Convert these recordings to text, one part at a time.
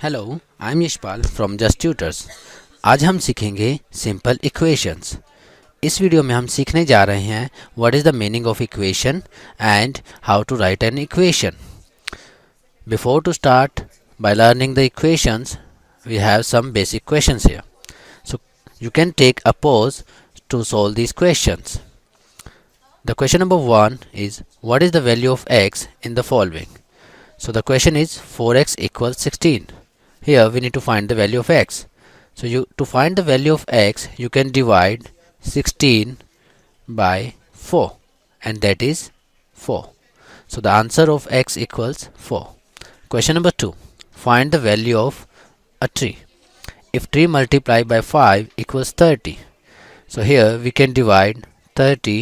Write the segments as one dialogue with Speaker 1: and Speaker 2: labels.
Speaker 1: Hello, I am Yashpal from just tutors. आज हम सीखेंगे सिंपल इक्वेशंस। इस वीडियो में हम सीखने जा रहे हैं what is the meaning of equation and how to write an equation. Before to start by learning the equations we have some basic questions here, so you can take a pause to solve these questions. The question number 1 is what is the value of x in the following? So the question is 4x equals 16. Here we need to find the value of x. So to find the value of x you can divide 16 by 4 and that is 4. So the answer of x equals 4. Question number 2. Find the value of a tree. If tree multiplied by 5 equals 30. So here we can divide 30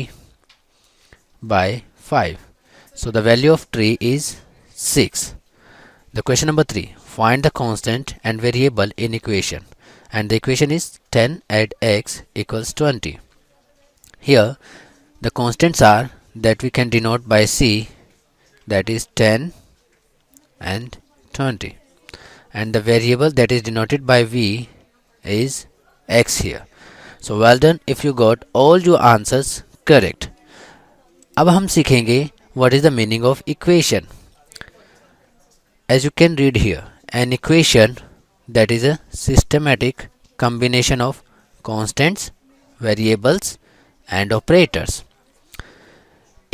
Speaker 1: by 5. So the value of tree is 6. The question number 3. Find the constant and variable in equation. And the equation is 10 add x equals 20. Here the constants are that we can denote by C, that is 10 and 20. And the variable that is denoted by V is x here. So well done if you got all your answers correct. अब हम सीखेंगे what is the meaning of equation. As you can read here, an equation that is a systematic combination of constants, variables and operators.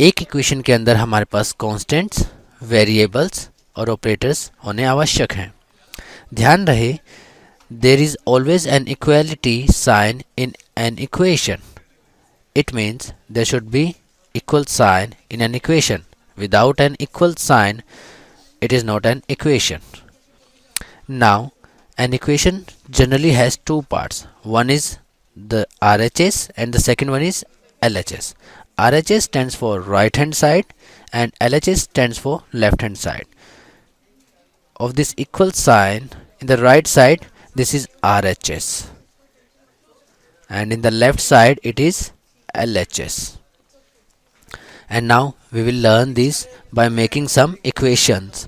Speaker 1: एक equation के अंदर हमारे पास constants, variables और operators होने आवश्यक हैं. ध्यान रहे there is always an equality sign in an equation. It means there should be equal sign in an equation. Without an equal sign it is not an equation. Now an equation generally has two parts. One is the RHS and the second one is LHS. RHS stands for right hand side and LHS stands for left hand side. Of this equal sign, in the right side this is RHS and in the left side it is LHS. And now we will learn this by making some equations.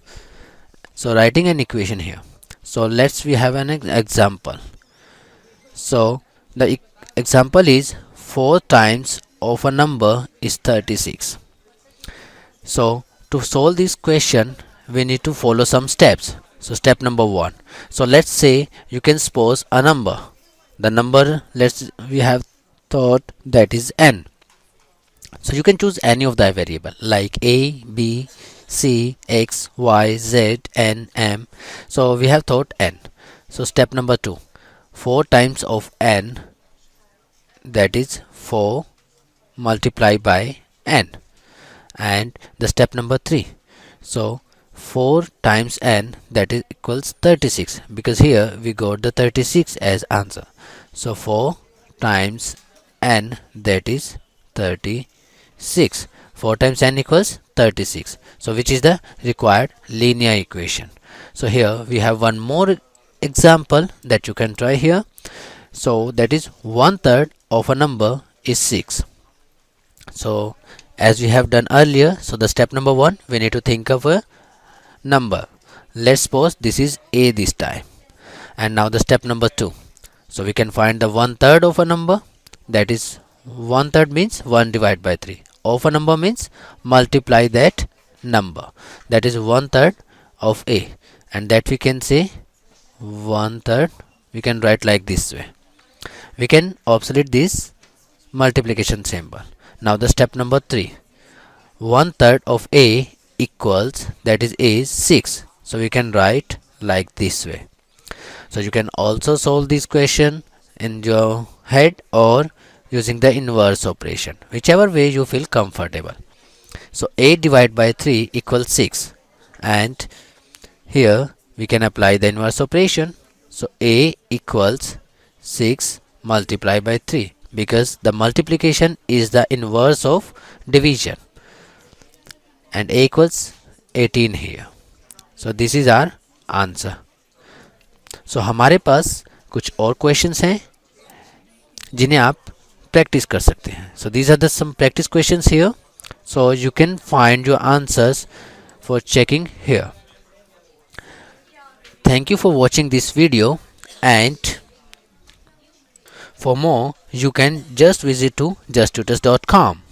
Speaker 1: So writing an equation here. So we have an example. So the example is 4 times of a number is 36. So to solve this question we need to follow some steps. So step number 1. So let's say you can suppose a number. The number we have thought that is n. So you can choose any of the variable like a, b, c, x, y, z, n, m. So we have thought n. So step number 2. 4 times of n, that is 4 multiplied by n. And the step number 3. So 4 times n, that is equals 36, because here we got the 36 as answer. So 4 times n, that is 36. 4 times n equals 36. So which is the required linear equation. So here we have one more example that you can try here. So that is 1/3 of a number is 6. So as we have done earlier, so the step number 1, we need to think of a number. Let's suppose this is a this time. And now the step number 2. So we can find the 1/3 of a number, that is 1/3 means 1 divided by 3. Of a number means multiply that number, that is 1/3 of a, and that we can say 1/3. We can write like this way. We can obsolete this multiplication symbol. Now the step number 3. 1/3 of a equals, that is 6. So we can write like this way. So you can also solve this question in your head or using the inverse operation, whichever way you feel comfortable. So a divided by 3 equals 6, and here we can apply the inverse operation. So a equals 6 multiplied by 3, because the multiplication is the inverse of division, and a equals 18 here. So this is our answer. So हमारे पास कुछ और questions हैं जिन्हें आप practice कर सकते हैं. So these are the some practice questions here. So you can find your answers for checking here. Thank you for watching this video, and for more you can just visit to justtutors.com.